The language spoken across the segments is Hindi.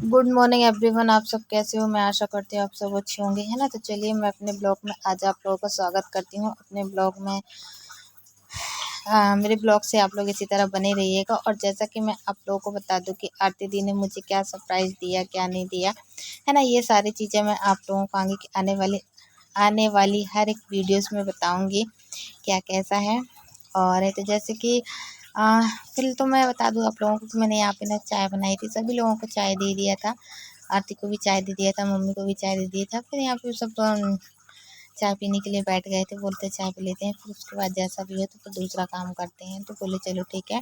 Good morning everyone. आप सब कैसे हो? मैं आशा करती हूँ आप सब अच्छे होंगे, है ना। तो चलिए मैं अपने ब्लॉग में आज आप लोगों का स्वागत करती हूँ अपने ब्लॉग में। मेरे ब्लॉग से आप लोग इसी तरह बने रहिएगा। और जैसा कि मैं आप लोगों को बता दूं कि आरती दी ने मुझे क्या सरप्राइज़ दिया, क्या नहीं दिया, है ना। ये सारी चीज़ें मैं आप लोगों को आने वाली हर एक वीडियोस में बताऊंगी क्या कैसा है। और तो जैसे कि फिर तो मैं बता दूं आप लोगों को कि मैंने यहाँ पे ना चाय बनाई थी, सभी लोगों को चाय दे दिया था। आरती को भी चाय दे दिया था, मम्मी को भी चाय दे दिया था। फिर यहाँ पे सब चाय पीने के लिए बैठ गए थे, बोलते चाय पी लेते हैं, फिर उसके बाद जैसा भी हो तो फिर दूसरा काम करते हैं। तो बोले चलो ठीक है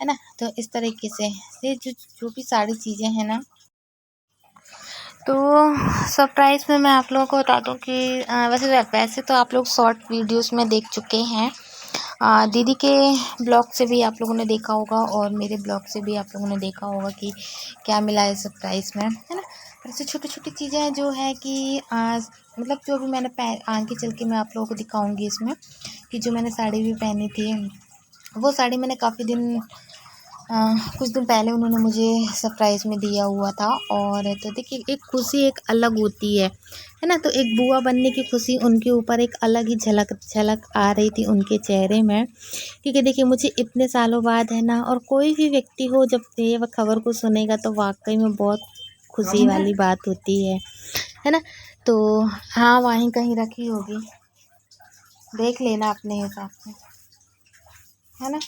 ना। तो इस तरीके से ये जो भी सारी चीज़ें हैं ना, तो सरप्राइज़ में मैं आप लोगों को बता दूं कि वैसे तो आप लोग शॉर्ट वीडियोस में देख चुके हैं। दीदी के ब्लॉग से भी आप लोगों ने देखा होगा और मेरे ब्लॉग से भी आप लोगों ने देखा होगा कि क्या मिला है सरप्राइज़ में, है ना। ऐसे छोटी छोटी चीज़ें जो है कि मतलब जो भी मैंने आगे चल के मैं आप लोगों को दिखाऊंगी इसमें, कि जो मैंने साड़ी भी पहनी थी, वो साड़ी मैंने काफ़ी दिन कुछ दिन पहले उन्होंने मुझे सरप्राइज़ में दिया हुआ था। और तो देखिए एक खुशी एक अलग होती है ना। तो एक बुआ बनने की खुशी उनके ऊपर एक अलग ही झलक झलक आ रही थी उनके चेहरे में, क्योंकि देखिए मुझे इतने सालों बाद, है ना, और कोई भी व्यक्ति हो जब ये खबर को सुनेगा तो वाकई में बहुत खुशी वाली बात होती है ना। तो हाँ, वहीं कहीं रखी होगी, देख लेना अपने हिसाब से, है ना।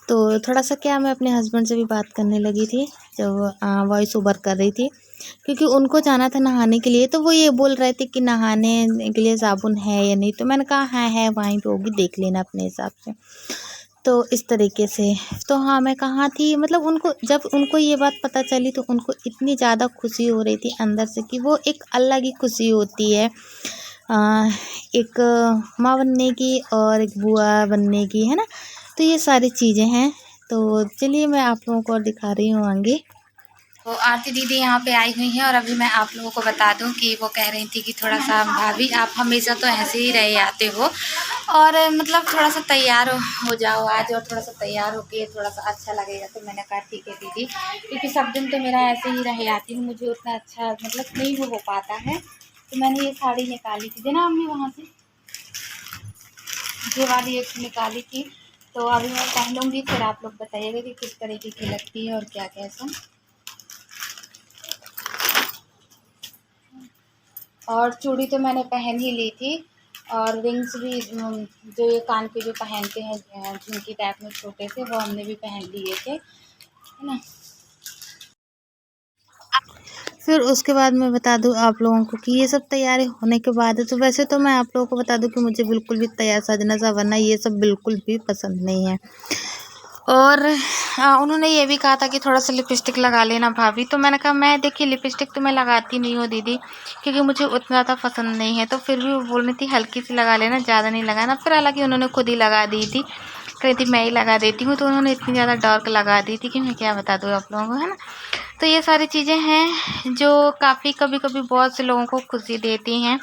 तो थोड़ा सा क्या, मैं अपने हस्बैंड से भी बात करने लगी थी जब वॉइस ओवर कर रही थी, क्योंकि उनको जाना था नहाने के लिए। तो वो ये बोल रहे थे कि नहाने के लिए साबुन है या नहीं। तो मैंने कहा हाँ है, वहीं पे होगी, देख लेना अपने हिसाब से। तो इस तरीके से, तो हाँ मैं कहाँ थी, मतलब उनको जब उनको ये बात पता चली तो उनको इतनी ज़्यादा खुशी हो रही थी अंदर से कि वो एक अलग ही खुशी होती है एक माँ बनने की और एक बुआ बनने की, है ना। तो ये सारी चीज़ें हैं। तो चलिए मैं आप लोगों को और दिखा रही हूँ आगे। तो आरती दीदी यहाँ पे आई हुई हैं और अभी मैं आप लोगों को बता दूँ कि वो कह रही थी कि थोड़ा सा भाभी आप हमेशा तो ऐसे ही रहे आते हो, और मतलब थोड़ा सा तैयार हो जाओ आज, और थोड़ा सा तैयार होके थोड़ा सा अच्छा लगेगा। तो मैंने कहा ठीक है दीदी, क्योंकि सब दिन तो मेरा ऐसे ही रहे आती हूँ, मुझे उतना अच्छा मतलब नहीं हो पाता है। तो मैंने ये साड़ी निकाली थी, देना हमने वहाँ से ये वाली एक निकाली थी। तो अभी मैं पहनूंगी, फिर आप लोग बताइएगा कि किस तरीके की लगती है और क्या कैसा। और चूड़ी तो मैंने पहन ही ली थी, और रिंग्स भी जो ये कान के जो पहनते हैं झुमकी टाइप में छोटे से, वो हमने भी पहन लिए थे, है ना। फिर उसके बाद मैं बता दूं आप लोगों को कि ये सब तैयारी होने के बाद है। तो वैसे तो मैं आप लोगों को बता दूं कि मुझे बिल्कुल भी तैयार सजना संवरना ये सब बिल्कुल भी पसंद नहीं है। और उन्होंने ये भी कहा था कि थोड़ा सा लिपस्टिक लगा लेना भाभी। तो मैंने कहा मैं देखिए लिपस्टिक तो मैं लगाती नहीं हूँ दीदी, क्योंकि मुझे उतना ज़्यादा पसंद नहीं है। तो फिर भी वो बोल रही थी हल्की सी लगा लेना, ज़्यादा नहीं लगाना। फिर हालांकि उन्होंने खुद ही लगा दी थी, कह रही थी मैं ही लगा देती हूँ। तो उन्होंने इतनी ज़्यादा डार्क लगा दी थी कि मैं क्या बता दूँ आप लोगों को, है ना। तो ये सारी चीज़ें हैं जो काफ़ी कभी कभी बहुत से लोगों को खुशी देती हैं।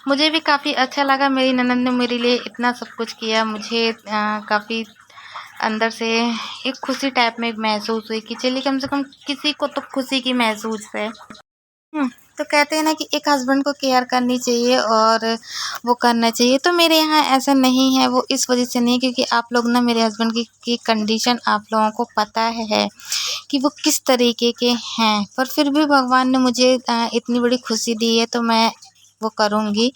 मुझे भी काफ़ी अच्छा लगा, मेरी ननद ने मेरे लिए इतना सब कुछ किया, मुझे काफ़ी अंदर से एक खुशी टाइप में महसूस हुई कि चलिए कम से कम किसी को तो खुशी की महसूस है। तो कहते हैं ना कि एक हस्बैंड को केयर करनी चाहिए और वो करना चाहिए। तो मेरे यहाँ ऐसा नहीं है, वो इस वजह से नहीं क्योंकि आप लोग ना मेरे हस्बैंड की कंडीशन आप लोगों को पता है कि वो किस तरीके के हैं। पर फिर भी भगवान ने मुझे इतनी बड़ी खुशी दी है तो मैं वो करूँगी।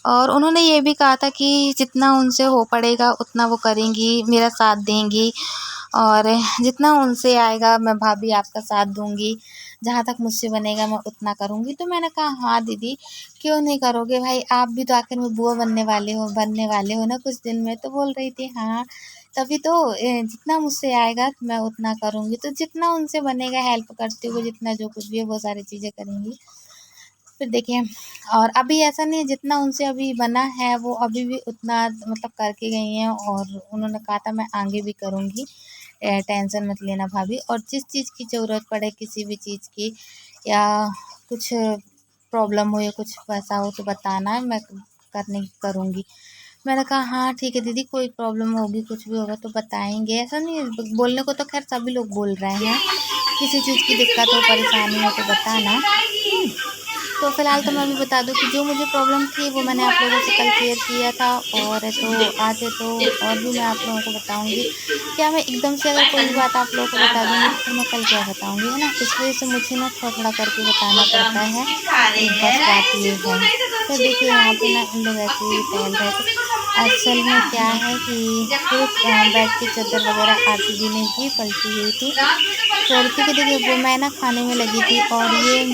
और उन्होंने ये भी कहा था कि जितना उनसे हो पड़ेगा उतना वो करेंगी, मेरा साथ देंगी, और जितना उनसे आएगा मैं भाभी आपका साथ दूंगी, जहाँ तक मुझसे बनेगा मैं उतना करूँगी। तो मैंने कहा हाँ दीदी, क्यों नहीं करोगे भाई, आप भी तो आखिर में बुआ बनने वाले हो ना कुछ दिन में। तो बोल रही थी हाँ तभी तो जितना मुझसे आएगा मैं उतना करूँगी। तो जितना उनसे बनेगा हेल्प करते हुए, जितना जो कुछ भी है वो सारी चीज़ें करेंगी। फिर देखिए, और अभी ऐसा नहीं है, जितना उनसे अभी बना है वो अभी भी उतना मतलब करके गई हैं, और उन्होंने कहा था मैं आगे भी करूँगी, टेंशन मत लेना भाभी। और जिस चीज़ की ज़रूरत पड़े, किसी भी चीज़ की, या कुछ प्रॉब्लम हो या कुछ वैसा हो तो बताना, मैं करूँगी। मैंने कहा हाँ ठीक है दीदी, कोई प्रॉब्लम होगी कुछ भी होगा तो बताएंगे, ऐसा नहीं है, बोलने को तो खैर सभी लोग बोल रहे हैं, किसी चीज़ की दिक्कत हो, परेशानी हो तो बताना। तो फ़िलहाल तो मैं भी बता दूँ कि जो मुझे प्रॉब्लम थी वो मैंने आप लोगों से कल शेयर किया था, और तो आज तो और भी मैं आप लोगों को बताऊँगी। क्या मैं एकदम से अगर कोई भी बात आप लोगों को बता दूँगी तो फिर मैं कल क्या बताऊँगी, है ना? इस वजह से मुझे ना थोड़ा-थोड़ा करके बताना पड़ता है। एक बस बात ये है। फिर देखिए यहाँ पे ना इन लोग ऐसे ही टहल रहे थे। असल में क्या है कि फिर बेड की चादर वग़ैरह आरती दी ने ही पलटी हुई थी। फिर क्योंकि देखिए वो मैं ना खाने में लगी थी, और ये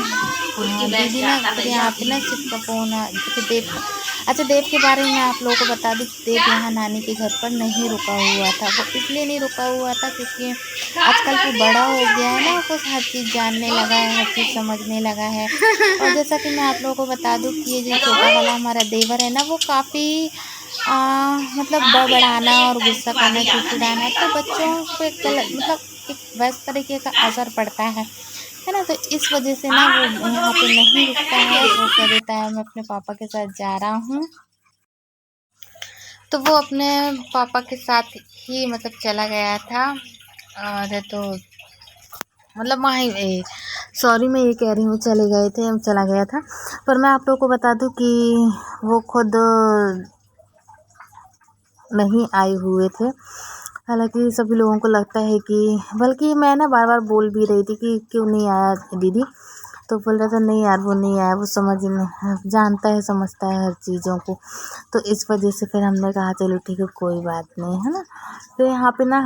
दीदी ना फिर यहाँ पे ना शिव का फ़ोन अच्छा देव का, अच्छा देव के बारे में मैं आप लोगों को बता दूँ, देव यहाँ नानी के घर पर नहीं रुका हुआ था। वो इसलिए नहीं रुका हुआ था क्योंकि आजकल वो बड़ा हो गया है ना, वो हर चीज़ जानने लगा है, हर चीज़ समझने लगा है। और जैसा कि मैं आप लोगों को बता दूँ कि ये जो छोटा वाला हमारा देवर है ना, वो काफ़ी मतलब बड़बड़ाना और गुस्सा करना, चिड़चिड़ाना, तो बच्चों पे गलत मतलब एक वैसे तरीके का असर पड़ता है ना? तो इस वजह से ना वो यहाँ पे नहीं रुकता है, वो कह देता है मैं अपने पापा के साथ जा रहा हूँ। तो वो अपने पापा के साथ ही मतलब चला गया था, और तो मतलब वहीं सॉरी मैं ये कह रही हूँ चले गए थे, चला गया था। पर मैं आप लोगों को बता दूँ कि वो खुद नहीं आए हुए थे। हालाँकि सभी लोगों को लगता है कि, बल्कि मैं ना बार-बार बोल भी रही थी कि क्यों नहीं आया दीदी? तो बोल रहा था नहीं यार वो नहीं आया, वो समझ में जानता है, समझता है हर चीज़ों को। तो इस वजह से फिर हमने कहा चलो ठीक है कोई बात नहीं, है ना? तो यहाँ पे ना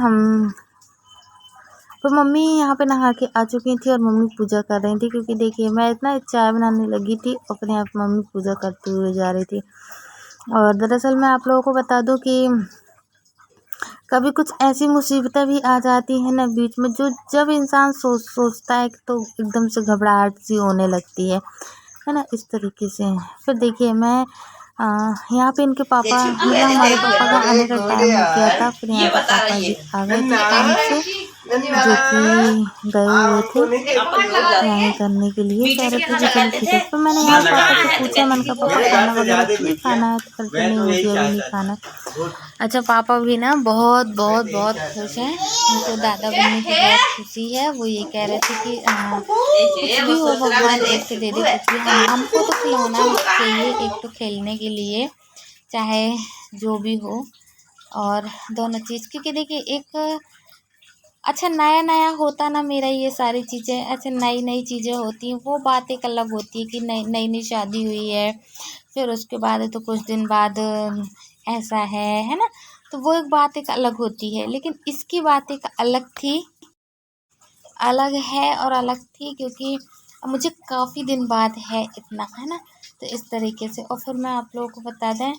तो मम्मी यहाँ पे नहा के आ चुकी थी और मम्मी पूजा कर रही थी, क्योंकि देखिए मैं इतना चाय बनाने लगी थी, अपने आप मम्मी पूजा करते हुए जा रही थी। और दरअसल मैं आप लोगों को बता दूँ कि कभी कुछ ऐसी मुसीबतें भी आ जाती हैं ना बीच में, जो जब इंसान सोचता है तो एकदम से घबराहट सी होने लगती है ना? इस तरीके से। फिर देखिए मैं यहाँ पे इनके पापा मतलब हमारे पापा का आने का टाइम हो गया था, फिर यहाँ पे पापा जी आ गए थे काम से, जो कि गए हुए थे तैयारी करने के लिए, कह रहे थे कि चलो ठीक है। फिर मैंने यहाँ पापा से पूछा, मैंने कहा पापा खाना वगैरह नहीं खाना है? तो कहते नहीं मुझे अभी नहीं खाना है। अच्छा पापा भी ना बहुत बहुत बहुत खुश हैं, उनको दादा बनने की बहुत खुशी है। वो ये कह रहे थे कि कुछ भी हो भगवान गिफ्ट दे दे, कुछ भी हमको तो खिलौना चाहिए एक, तो खेलने के लिए चाहे जो भी हो, और दोनों चीज़, क्योंकि देखिए एक अच्छा नया नया होता ना मेरा ये सारी चीज़ें, अच्छा नई नई चीज़ें होती हैं, वो बात एक अलग होती है कि नई नई नई शादी हुई है, फिर उसके बाद तो कुछ दिन बाद ऐसा है ना? तो वो एक बात एक अलग होती है, लेकिन इसकी बात एक अलग थी, अलग है और अलग थी, क्योंकि मुझे काफ़ी दिन बाद है इतना, है ना? तो इस तरीके से। और फिर मैं आप लोगों को बता दें,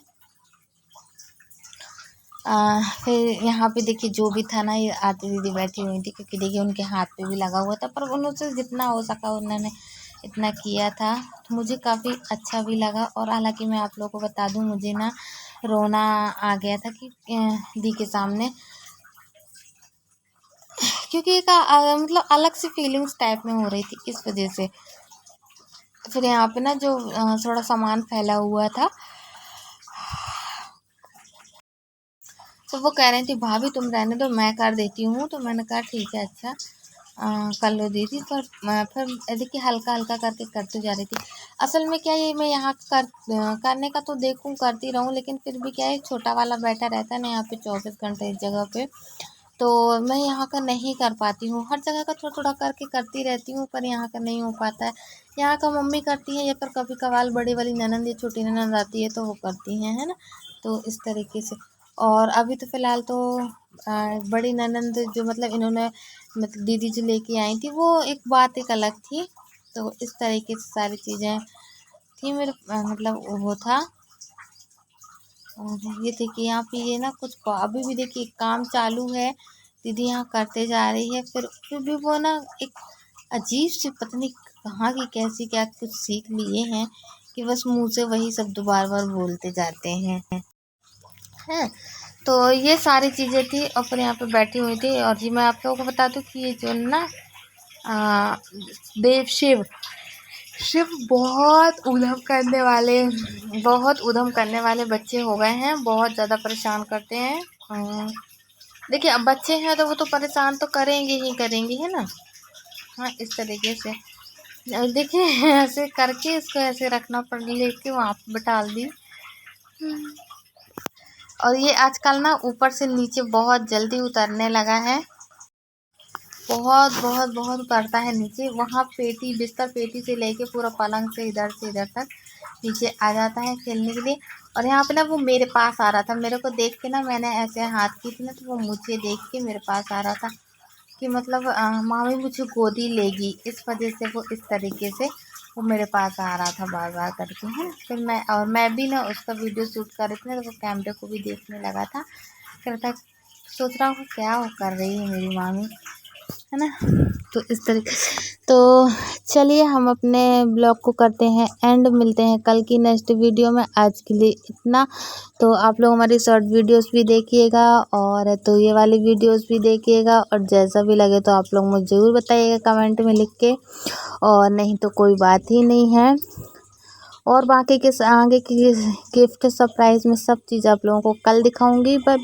फिर यहाँ पे देखिए जो भी था ना, ये आरती दीदी बैठी हुई थी, क्योंकि देखिए उनके हाथ पे भी लगा हुआ था, पर उनसे जितना हो सका उन्होंने इतना किया था, तो मुझे काफ़ी अच्छा भी लगा। और हालांकि मैं आप लोगों को बता दूं, मुझे ना रोना आ गया था कि दी के सामने, क्योंकि एक मतलब अलग सी फीलिंग्स टाइप में हो रही थी, इस वजह से। फिर यहाँ पे ना जो थोड़ा सामान फैला हुआ था, तो वो कह रही थी भाभी तुम रहने दो मैं कर देती हूँ, तो मैंने कहा ठीक है अच्छा कर लो दीदी। पर फिर देखिए हल्का हल्का करके करते जा रही थी। असल में क्या है, मैं यहाँ करने का तो देखूँ करती रहूँ, लेकिन फिर भी क्या है छोटा वाला बैठा रहता है ना यहाँ पे 24 घंटे इस जगह पे, तो मैं यहाँ का नहीं कर पाती हूँ। हर जगह का थोड़ा थोड़ा करके करती रहती हूँ, पर यहाँ का नहीं हो पाता है। यहाँ का मम्मी करती है, या फिर कभी कभार बड़ी वाली ननंद या छोटी ननंद आती है तो वो करती हैं, है ना? तो इस तरीके से। और अभी तो फ़िलहाल तो बड़ी ननंद जो मतलब इन्होंने मतलब दीदी जो लेके आई थी, वो एक बात एक अलग थी। तो इस तरीके से सारी चीज़ें थी मेरे मतलब वो था। और ये देखिए यहाँ पे ये ना कुछ अभी भी देखिए काम चालू है, दीदी यहाँ करते जा रही है, फिर भी वो ना एक अजीब सी पता नहीं कहाँ की कैसी क्या कुछ सीख लिए हैं कि बस मुंह से वही शब्द बार बार बोलते जाते हैं। तो ये सारी चीज़ें थी, और फिर यहाँ पे बैठी हुई थी। और जी मैं आप लोगों को बता दूँ कि ये जो ना देव शिव शिव बहुत उधम करने वाले बच्चे हो गए हैं, बहुत ज़्यादा परेशान करते हैं। देखिए अब बच्चे हैं तो वो तो परेशान तो करेंगे ही करेंगे, है ना? हाँ, इस तरीके से देखिए ऐसे करके इसको ऐसे रखना पड़, लेके वहाँ पे डाल दी। और ये आजकल ना ऊपर से नीचे बहुत जल्दी उतरने लगा है, बहुत बहुत बहुत उतरता है नीचे। वहाँ पेटी, बिस्तर पेटी से लेके पूरा पलंग से इधर तक नीचे आ जाता है खेलने के लिए। और यहाँ पे ना वो मेरे पास आ रहा था, मेरे को देख के ना मैंने ऐसे हाथ की थी ना, तो वो मुझे देख के मेरे पास आ रहा था कि मतलब मामी मुझे गोदी लेगी, इस वजह से वो इस तरीके से वो मेरे पास आ रहा था बार बार करके, है ना। फिर मैं भी ना उसका वीडियो शूट कर रही थी ना, तो वो कैमरे को भी देखने लगा था, कहता सोच रहा हूँ क्या वो कर रही है मेरी मामी, है ना। तो इस तरीके से, तो चलिए हम अपने ब्लॉग को करते हैं एंड, मिलते हैं कल की नेक्स्ट वीडियो में। आज के लिए इतना। तो आप लोग हमारी शॉर्ट वीडियोस भी देखिएगा, और तो ये वाली वीडियोस भी देखिएगा, और जैसा भी लगे तो आप लोग मुझे ज़रूर बताइएगा कमेंट में लिख के, और नहीं तो कोई बात ही नहीं है। और बाकी के आगे की गिफ्ट सरप्राइज़ में सब चीज़ आप लोगों को कल दिखाऊंगी। बाय।